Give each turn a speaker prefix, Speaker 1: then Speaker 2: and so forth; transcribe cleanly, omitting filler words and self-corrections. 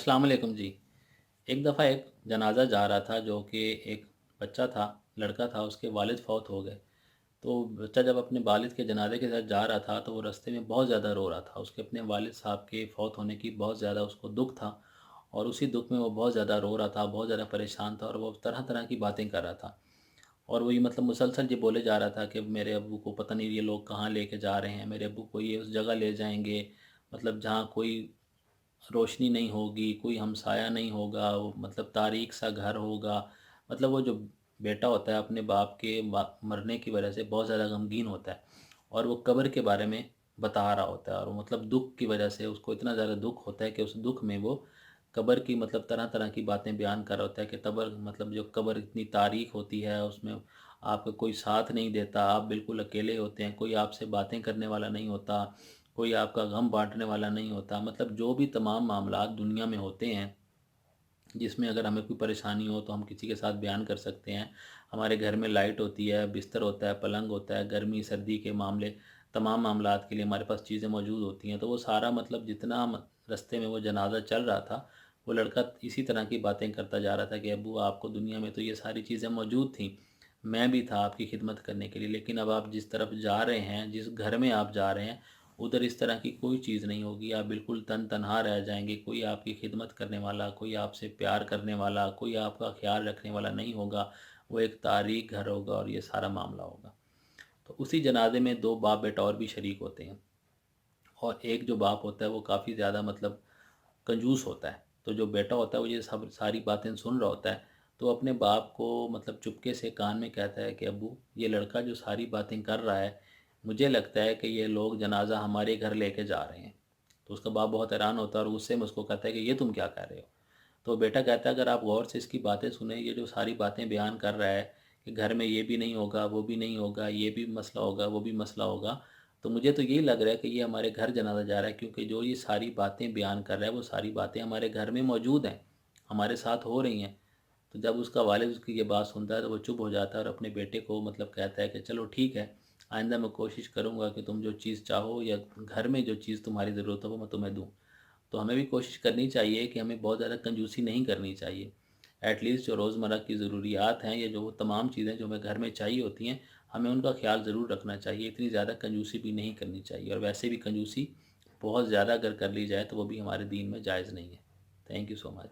Speaker 1: अस्सलाम वालेकुम जी। एक दफ़ा एक जनाज़ा जा रहा था जो कि एक बच्चा था, लड़का था, उसके वालिद फ़ौत हो गए। तो बच्चा जब अपने वालिद के जनाज़े के साथ जा रहा था तो वो रास्ते में बहुत ज़्यादा रो रहा था। उसके अपने वालिद साहब के फ़ौत होने की बहुत ज़्यादा उसको दुःख था और उसी दुःख में वो बहुत ज़्यादा रो रहा था, बहुत ज़्यादा परेशान था और वो तरह-तरह की बातें कर रहा था। और वही मतलब मुसलसल ये बोले जा रहा था कि मेरे अब्बू को पता नहीं ये लोग कहाँ लेके जा रहे हैं, मेरे अब्बू को ये उस जगह ले जाएँगे, मतलब जहाँ कोई रोशनी नहीं होगी, कोई हमसाया नहीं होगा, वो मतलब तारीक सा घर होगा। मतलब वो जो बेटा होता है अपने बाप के मरने की वजह से बहुत ज़्यादा गमगीन होता है और वो कब्र के बारे में बता रहा होता है और मतलब दुःख की वजह से उसको इतना ज़्यादा दुःख होता है कि उस दुःख में वो कब्र की मतलब तरह-तरह की बातें बयान कर रहा होता है कि कब्र मतलब जो कब्र इतनी तारीक होती है, उसमें आपका कोई साथ नहीं देता, आप बिल्कुल अकेले होते हैं, कोई आपसे बातें करने वाला नहीं होता, कोई आपका गम बाँटने वाला नहीं होता। मतलब जो भी तमाम मामलात दुनिया में होते हैं, जिसमें अगर हमें कोई परेशानी हो तो हम किसी के साथ बयान कर सकते हैं। हमारे घर में लाइट होती है, बिस्तर होता है, पलंग होता है, गर्मी सर्दी के मामले तमाम मामलात के लिए हमारे पास चीज़ें मौजूद होती हैं। तो वो सारा मतलब जितना रास्ते में वो जनाज़ा चल रहा था, वो लड़का इसी तरह की बातें करता जा रहा था कि अब्बू आपको दुनिया में तो ये सारी चीज़ें मौजूद थीं, मैं भी था आपकी खिदमत करने के लिए, लेकिन अब आप जिस तरफ जा रहे हैं, जिस घर में आप जा रहे हैं, उधर इस तरह की कोई चीज़ नहीं होगी। आप बिल्कुल तन-तनहा रह जाएँगे, कोई आपकी खिदमत करने वाला, कोई आपसे प्यार करने वाला, कोई आपका ख़्याल रखने वाला नहीं होगा। वो एक तारीक घर होगा और ये सारा मामला होगा। तो उसी जनाज़े में 2 बाप-बेटा और भी शरीक होते हैं और एक जो बाप होता है वो काफ़ी ज़्यादा मतलब कंजूस होता है। तो जो बेटा होता है वो ये सब सारी बातें सुन रहा होता है, तो अपने बाप को मतलब चुपके से कान में कहता है कि अब्बू, ये लड़का जो सारी बातें कर रहा है, मुझे लगता है कि ये लोग जनाज़ा हमारे घर लेके जा रहे हैं। तो उसका बाप बहुत हैरान होता है और गुस्से में उसको कहता है कि ये तुम क्या कह रहे हो? तो बेटा कहता है अगर आप गौर से इसकी बातें सुने, ये जो सारी बातें बयान कर रहा है कि घर में ये भी नहीं होगा, वो भी नहीं होगा, ये भी मसला होगा, वो भी मसला होगा, तो मुझे तो यही लग रहा है कि ये हमारे घर जनाजा जा रहा है, क्योंकि जो ये सारी बातें बयान कर रहा है वो सारी बातें हमारे घर में मौजूद हैं, हमारे साथ हो रही हैं। तो जब उसका वालिद उसकी ये बात सुनता है तो वो चुप हो जाता है और अपने बेटे को मतलब कहता है कि चलो ठीक है, आइंदा मैं कोशिश करूँगा कि तुम जो चीज़ चाहो या घर में जो चीज़ तुम्हारी ज़रूरत हो वो मैं तुम्हें दूँ। तो हमें भी कोशिश करनी चाहिए कि हमें बहुत ज़्यादा कंजूसी नहीं करनी चाहिए। एटलीस्ट जो रोज़मर्रा की ज़रूरियात हैं या जो वो तमाम चीज़ें जो हमें घर में चाहिए होती हैं, हमें उनका ख़्याल ज़रूर रखना चाहिए। इतनी ज़्यादा कंजूसी भी नहीं करनी चाहिए और वैसे भी कंजूसी बहुत ज़्यादा अगर कर ली जाए तो वो भी हमारे दीन में जायज़ नहीं है। Thank you so much.